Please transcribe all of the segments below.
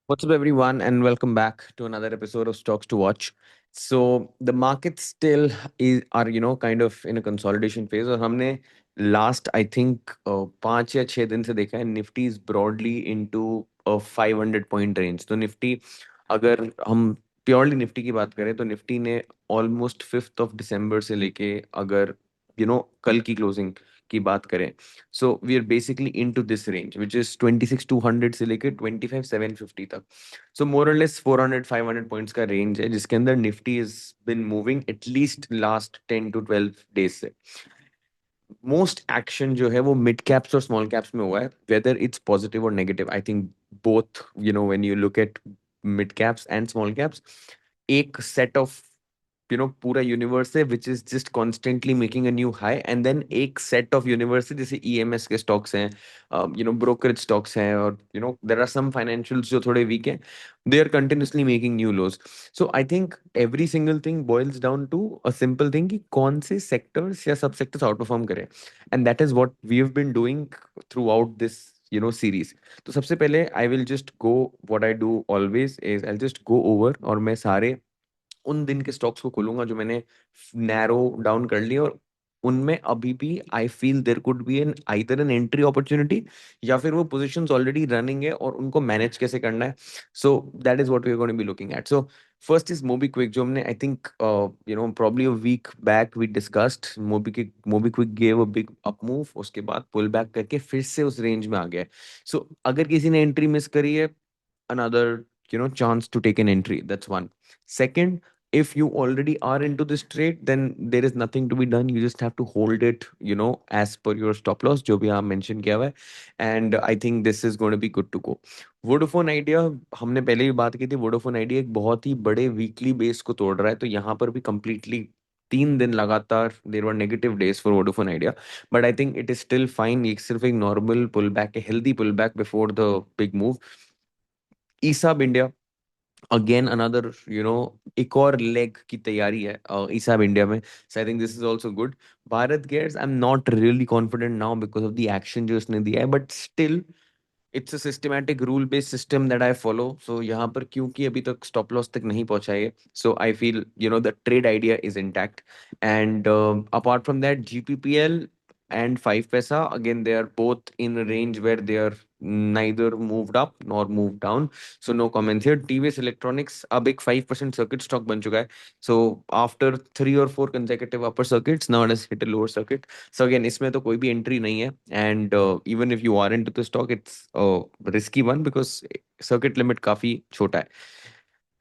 What's up, everyone, and welcome back to another episode of Stocks to Watch. So the markets still are kind of in a consolidation phase. और हमने last I think 5 या 6 दिन से देखा है Nifty is broadly into a 500 point range. तो Nifty अगर हम प्योरली निफ्टी की बात करें तो निफ्टी ने ऑलमोस्ट 5 दिसंबर से लेके अगर कल की क्लोजिंग की बात करें so we are basically into this range which is 26,200 से लेके 25,750 तक. सो मोर और लेस 400 500 पॉइंट्स का रेंज है जिसके अंदर Nifty is been moving at least last 10 to 12 days से. मोस्ट एक्शन जो है वो मिड कैप्स और स्मॉल कैप्स में हुआ है, वेदर इट्स पॉजिटिव और negative. I think both, when you look at mid caps and small caps, एक सेट ऑफ पूरा यूनिवर्स है which is just constantly making a new high, and then एक set of universe है जैसे EMS के stocks हैं, brokerage stocks हैं, और देर आर सम फाइनेंशियल्स जो थोड़े वीक हैं. They are continuously making new lows. So I think every single thing boils down to a simple thing कि कौन से सेक्टर्स या सब सेक्टर्स आउट परफॉर्म करें, and that is what we have been doing throughout this series. तो सबसे पहले I will just go, what I do always is I just go over, और मैं सारे उन दिन के स्टॉक्स को खोलूंगा जो मैंने नैरो डाउन कर लिया, और उनमें अभी भी I feel there could be an either an entry opportunity, या फिर वो पोजीशंस ऑलरेडी रनिंग है और उनको मैनेज कैसे करना है. So that is what we are going to be looking at. So first is MobiKwik, जो हमने I think probably a week back we discussed. MobiKwik gave a big up move, उसके बाद पुल बैक करके फिर से उस range में आ गया. सो अगर किसी ने एंट्री मिस करी है, another chance to take an entry. That's one. Second, if you already are into this trade, then there is nothing to be done. You just have to hold it, as per your stop loss जो भी आप mention किया हुआ है. And I think this is going to be good to go. Vodafone idea, हमने पहले भी बात की थी. वोडाफोन आइडिया एक बहुत ही बड़े वीकली बेस को तोड़ रहा है, तो यहाँ पर भी कंप्लीटली 3 दिन लगातार there were negative days for Vodafone Idea. But I think it is still fine. ये सिर्फ एक नॉर्मल पुल बैक है, healthy pull back before the big move. ESAB India, again another एक और लेग की तैयारी है ईसाब इंडिया में. So I think this is also good. Bharat Gears, I am not really confident now because of the action जो उसने दिया है, but still it's a systematic rule based system that I follow. So यहाँ पर क्योंकि अभी तक स्टॉप लॉस तक नहीं पहुंचा है, so I feel the trade idea is intact. And apart from that, GPPL and 5 paisa, again they are both in a range where they are neither moved up nor moved down, so no comments here. TVS Electronics अब एक 5% circuit stock बन चुका है. So after 3 or 4 consecutive upper circuits, now it has hit a lower circuit. So again इसमें तो कोई भी entry नहीं है, and even if you are into the stock, it's a risky one because circuit limit काफी छोटा है.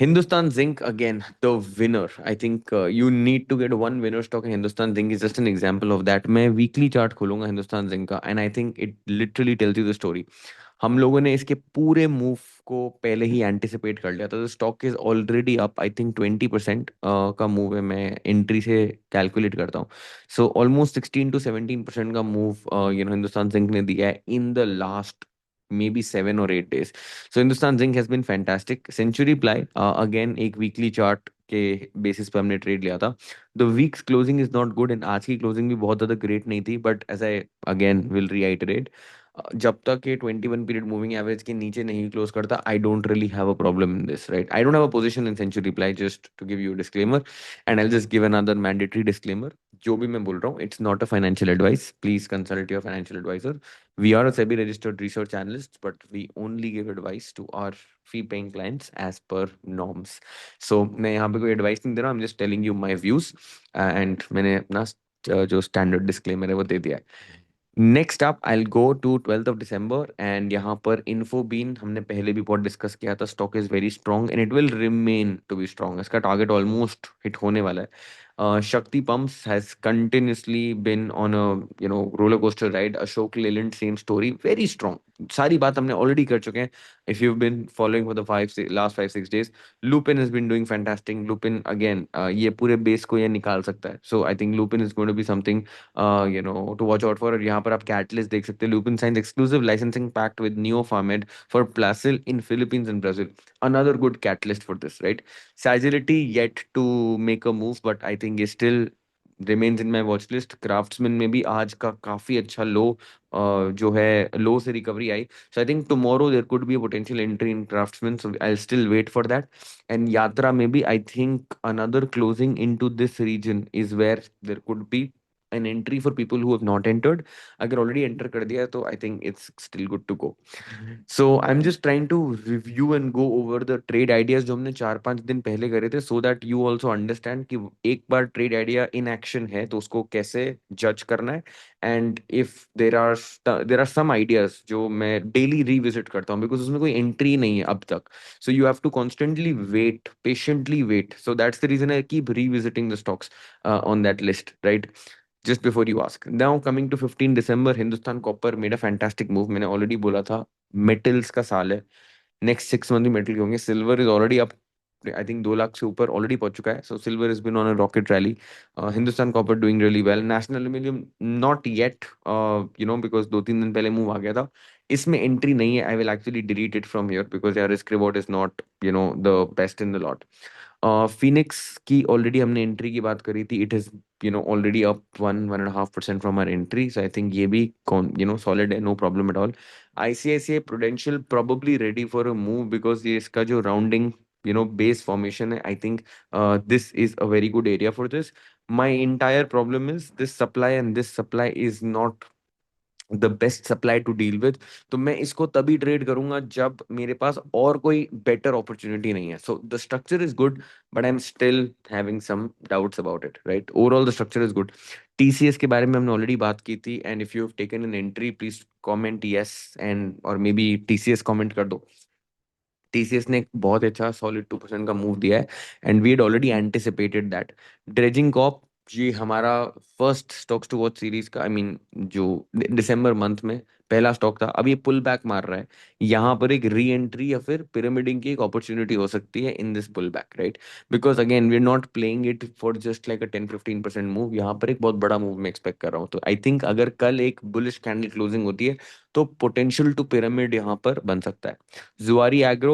Hindustan Zinc, again, the winner. I think you need to get one winner stock, and Hindustan Zinc is just an example of that. मैं weekly chart खोलूंगा Hindustan zinc का, and I think it literally tells you the story. हम लोगों ने इसके पूरे move को पहले ही एंटिसिपेट कर लिया था. तो stock is already up, I think 20% का मूव है, मैं एंट्री से कैलकुलेट करता हूँ. सो ऑलमोस्ट 16 to 17% का मूव हिंदुस्तान जिंक ने दिया है in the last maybe 7 or 8 days. So Hindustan Zinc has been fantastic. Century Ply, again एक weekly chart के बेसिस पे हमने ट्रेड लिया था. The weeks closing is not good, and आज की क्लोजिंग भी बहुत ज्यादा ग्रेट नहीं थी, but as I again will reiterate, जब तक ये 21 पीरियड मूविंग एवरेज के नीचे नहीं क्लोज करता, I don't really have a problem in this, right. I don't have a position in century ply, just to give you disclaimer. And I just give another mandatory disclaimer. जो भी मैं बोल रहा हूँ, it's not a financial advice. Please consult your financial advisor. We are a SEBI registered research analyst, but we only give advice to our fee paying clients as per norms. So मैं यहाँ पे कोई advice नहीं दे रहा, I'm just telling you my views, and मैंने अपना जो standard disclaimer है वो दे दिया है. Next up I go to 12 December, and यहाँ पर इन्फोबीन हमने पहले भी बहुत डिस्कस किया था. Stock is very strong and it will remain to be strong. इसका टारगेट ऑलमोस्ट हिट होने वाला है. Shakti pumps has continuously been on a roller coaster ride. Ashok Leyland, same story, very strong. सारी बात हमने ऑलरेडी कर चुके हैं if you been following for the last 5 6 days. Lupin has been doing fantastic. Lupin again ये पूरे बेस को ये निकाल सकता है. So I think Lupin is going to be something to watch out for. और यहाँ पर आप कैटलिस्ट देख सकते हैं. Lupin signs exclusive licensing pact with Neopharmed for Plasil in Philippines and Brazil. Another good catalyst for this, right? Sagility yet to make a move, but I think is still remains in my watch list. Craftsman में भी आज का काफी अच्छा लो जो है low से recovery आई। So I think tomorrow there could be a potential entry in Craftsman, so I still wait for that. And Yatra में भी I think another closing into this region is where there could be an entry for people who have not entered. अगर already enter कर दिया है तो I think it's still good to go. So I'm just trying to review and go over the trade ideas जो हमने 4-5 दिन पहले करे थे, so that you also understand कि एक बार trade idea in action है तो उसको कैसे judge करना है। And if there are some ideas जो मैं daily revisit करता हूँ because उसमें कोई entry नहीं है अब तक, so you have to constantly wait, patiently wait. So that's the reason I keep revisiting the stocks on that list, right? Just before you ask. Now coming to 15 December, Hindustan Copper made a fantastic move. मैंने already बोला था metals का साल है, next 6 month में metal के होंगे। Silver is already up, I think 2 lakh से ऊपर ऑलरेडी पहुंच चुका है। So silver is been on a rocket rally. Hindustan Copper doing really well. National Aluminium not yet, because 2-3 दिन पहले मूव आ गया था। इसमें एंट्री नहीं है। I will actually delete it from here because यार risk reward is not the best in the lot. Phoenix की already हमने एंट्री की बात करी थी। It is already up 1.5% from our entry, so I think ये भी सॉलिड है, no problem at all. ICICI Prudential probably ready for a move because ये इसका जो राउंडिंग बेस फॉर्मेशन है, I think this is a very good area for this. My entire problem is this supply, and this supply is not the best supply to deal with. तो मैं इसको तभी trade करूंगा जब मेरे पास और कोई बेटर अपॉर्चुनिटी नहीं है। So the structure is good, but I am still having some doubts about it, right? Overall the structure is good. TCS के बारे में हमने ऑलरेडी बात की थी, and if you have taken an entry please comment yes, and और may B TCS comment कर दो। टीसीएस ने एक बहुत अच्छा सॉलिड 2% का मूव दिया है, and we had already anticipated that. Dredging corp, ये हमारा first stocks to watch series का, आई मीन जो दिसंबर मंथ में पहला स्टॉक था। अब ये पुल बैक मार रहा है, यहाँ पर एक री एंट्री या फिर पिरामिडिंग की एक अपॉर्चुनिटी हो सकती है in this pull back, right? Because again we are not playing it for just like a 10-15% move, यहाँ पर एक बहुत बड़ा मूव मैं एक्सपेक्ट कर रहा हूँ। तो आई थिंक अगर कल एक बुलिश कैंडल क्लोजिंग होती है तो पोटेंशियल टू पिरामिड यहाँ पर बन सकता है। Zuari Agro,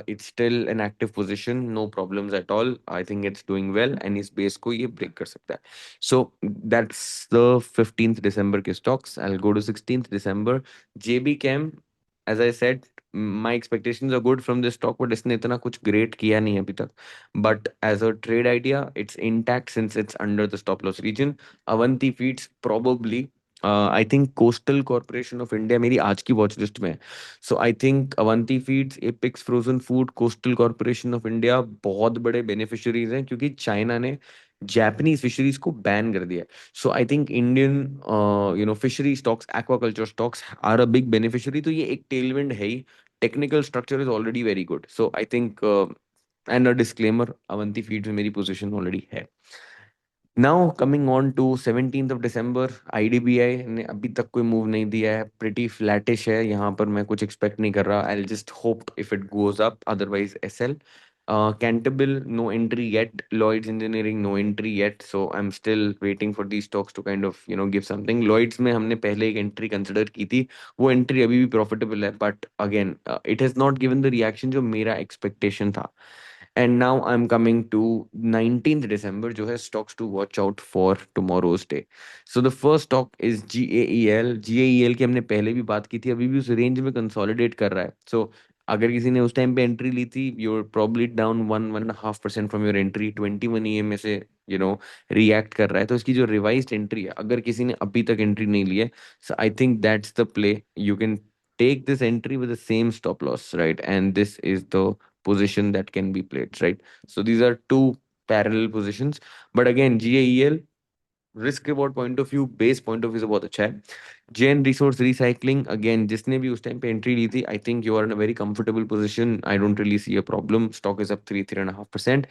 it's still an active position, no problems at all. I think it's doing well, and इस base को ये break कर सकता है. So that's the 15th December के stocks. I'll go to 16th December. JB Chem, as I said, my expectations are good from this stock, but इसने इतना कुछ great किया नहीं है अभी तक. But as a trade idea, it's intact since it's under the stop loss region. Avanti Feeds probably. I think Coastal corporation of India मेरी आज की वॉच लिस्ट में है। So I think Avanti Feeds, Apex Frozen Food, Coastal corporation of India बहुत बड़े beneficiaries हैं, क्योंकि China ने जापानीज फिशरीज को बैन कर दिया है। So I think Indian fishery stocks, aquaculture stocks are a big beneficiary. तो ये एक टेलविंड है ही। Technical structure is already very good, so I think and a disclaimer, Avanti Feeds में मेरी पोजीशन ऑलरेडी है। Now coming on to 17th of December, IDBI ने अभी तक कोई मूव नहीं दिया है, प्रिटी फ्लैटिश है, यहाँ पर मैं कुछ एक्सपेक्ट नहीं कर रहा। I just hope if it goes up, otherwise SL. Cantabil no entry yet, Lloyds Engineering no entry yet, so I am still waiting for the stocks to kind of give something. Lloyds में हमने पहले एक entry consider की थी, वो entry अभी भी profitable है, but again it has not given the reaction जो मेरा एक्सपेक्टेशन था। And now I'm coming to 19th December, जो है stocks to watch out for tomorrow's day. So the first stock is GAEL. GAEL की हमने पहले भी बात की थी, अभी भी उस रेंज में कंसोलिडेट कर रहा है। So अगर किसी ने उस टाइम पे एंट्री ली थी, you're probably down 1.5% from your entry, 21 EM से रिएक्ट कर रहा है। तो इसकी जो रिवाइज्ड एंट्री है, अगर किसी ने अभी तक एंट्री नहीं ली है, so I think that's the play. You can take this entry with the same stop loss, right? And this is the position that can be played, right? So these are two parallel positions. But again, GAEL risk reward point of view, base point of view से बहुत अच्छा है। जेन resource recycling, again जिसने भी उस time पे entry ली थी, I think you are in a very comfortable position. I don't really see a problem, stock is up 3-3.5%।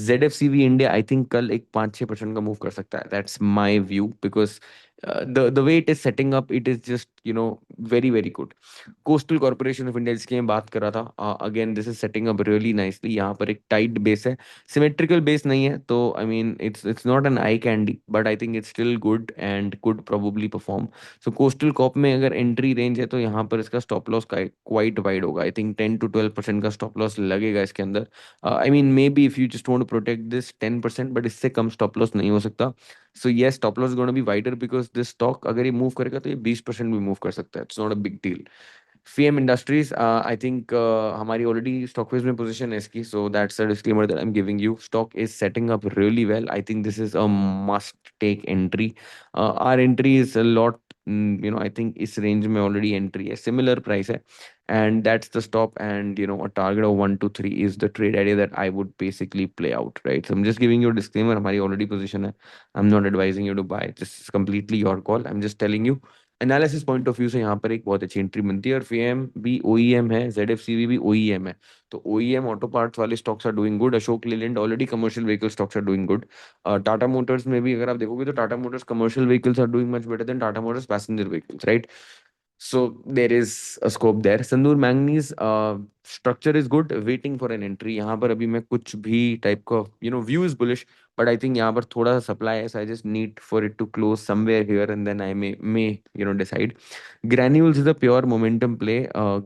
ZFCV India I think कल एक 5-6% का मूव कर सकता है, that's my view, because the way it is setting up, it is just very very good. Coastal corporation of India जिसकी मैं बात कर रहा था, again this is setting up really nicely. यहाँ पर एक टाइट बेस है, सिमेट्रिकल बेस नहीं है, तो I mean it's not an eye candy, but I think it's still good and could probably perform. So coastal corp में अगर entry range है तो यहाँ पर इसका स्टॉप लॉस का क्वाइट वाइड होगा। आई थिंक 10-12% का स्टॉप लॉस लगेगा इसके अंदर। I mean may be if you just want to protect this 10%, but इससे कम स्टॉप लॉस नहीं हो सकता। So yes, stop loss gonna be wider because this stock अगर ये मूव करेगा तो ये 20% भी मूव कर सकता है, it's not a big deal. FIEM industries, I think हमारी ऑलरेडी स्टॉक फेज में पोजीशन है इसकी, so that's a disclaimer that I am giving you. Stock is setting up really well, I think this is a must take entry. Our entry is a lot, I think इस range में already entry है, similar price है, and that's the stop. And a target of 1 to 3 is the trade idea that I would basically play out, right? So I'm just giving you a disclaimer, हमारी already position है, I'm not advising you to buy, this is completely your call, I'm just telling you analysis point of view से यहाँ पर एक बहुत अच्छी entry बनती है। और फीएम भी ओईएम है, जेडएफसीवी भी ओईएम है, तो ओईएम ऑटो पार्ट्स वाले stocks are doing good. Ashok Leyland already commercial vehicle stocks are doing good. Tata motors में भी अगर आप देखोगे तो Tata motors commercial vehicles are doing much better than Tata motors passenger vehicles, right? So there is a scope there. Sandur Manganese structure is good, waiting for an entry. यहाँ पर अभी मैं कुछ भी टाइप का view is bullish, but I think यहाँ पर थोड़ा सा supply है, so I just need for it to close somewhere here and then I may decide. Granules is a pure momentum play.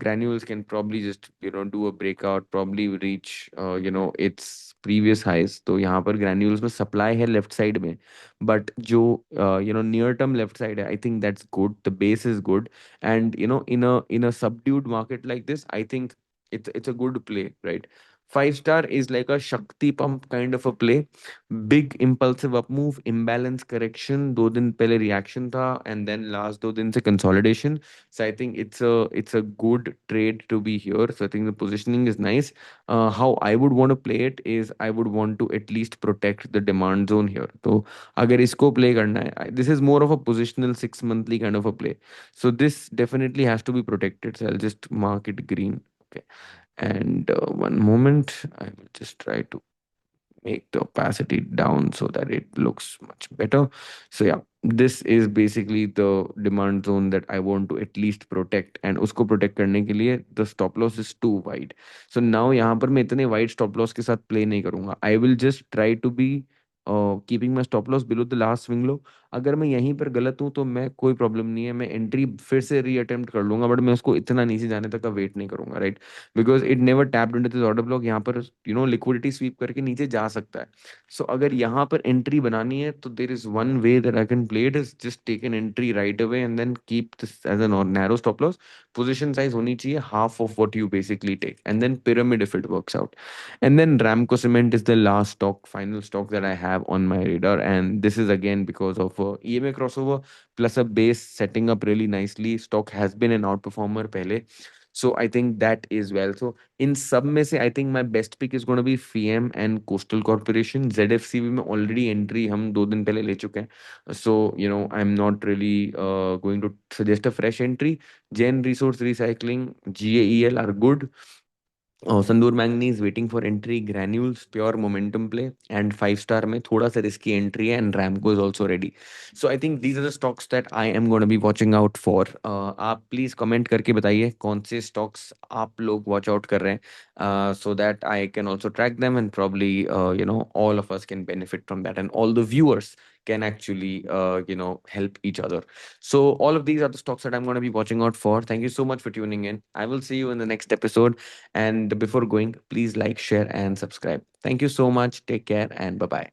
Granules can probably just do a breakout, probably reach its previous highs. तो यहाँ पर granules में supply है left side में, but जो near term left side है, I think that's good. The base is good, and in a subdued market like this, I think it's a good play, right? Five star is like a shakti pump kind of a play, big impulsive up move, imbalance correction, 2 दिन पहले reaction था, and then last 2 दिन से consolidation. So I think it's a good trade to be here. So I think the positioning is nice. How I would want to play it is I would want to at least protect the demand zone here. तो अगर इसको play करना है, this is more of a positional 6 monthly kind of a play. So this definitely has to be protected. So I'll just mark it green. Okay. And one moment, I will just try to make the opacity down so that it looks much better. So yeah, this is basically the demand zone that I want to at least protect, and उसको protect करने के लिए the stop loss is too wide. So now यहाँ पर मैं इतने wide stop loss के साथ play नहीं करूँगा. I will just try to be keeping my stop loss below the last swing low. अगर मैं यहीं पर गलत हूँ तो मैं कोई प्रॉब्लम नहीं है, मैं एंट्री फिर से रीअटेम्प्ट कर लूंगा, बट मैं उसको इतना नीचे जाने तक का वेट नहीं करूंगा, right? Because it never tapped into this order block. यहाँ पर लिक्विडिटी स्वीप करके नीचे जा सकता है। सो अगर यहाँ पर एंट्री बनानी है तो there is one way that I can play it, is just take an entry right away and then keep this as a narrow stop loss. Position size होनी चाहिए half of what you basically take, and then pyramid if it works out. And then Ramco Cement is the last stock, final stock that I have on my radar. And this is again because of EMA crossover plus a base setting up really nicely. Stock has been an outperformer pehle. So I think that is well. So in sub में से I think my best pick is going to be FEM and Coastal Corporation. ZFCV में already entry हम 2 दिन पहले ले चुके हैं. So I'm not really going to suggest a fresh entry. Gen Resource Recycling, GAEL are good. Sandur manganese waiting for entry, granules pure momentum play, and 5 star में थोड़ा सा रिस्की एंट्री है, and Ramco is also ready. So I think these are the stocks that I am gonna be watching out for. आप please comment करके बताइए कौन से stocks आप लोग वॉच आउट कर रहे हैं, so that I can also track them, and probably all of us can benefit from that, and all the viewers can actually help each other. So all of these are the stocks that I'm going to be watching out for. Thank you so much for tuning in. I will see you in the next episode. And before going, please like, share, and subscribe. Thank you so much. Take care and bye bye.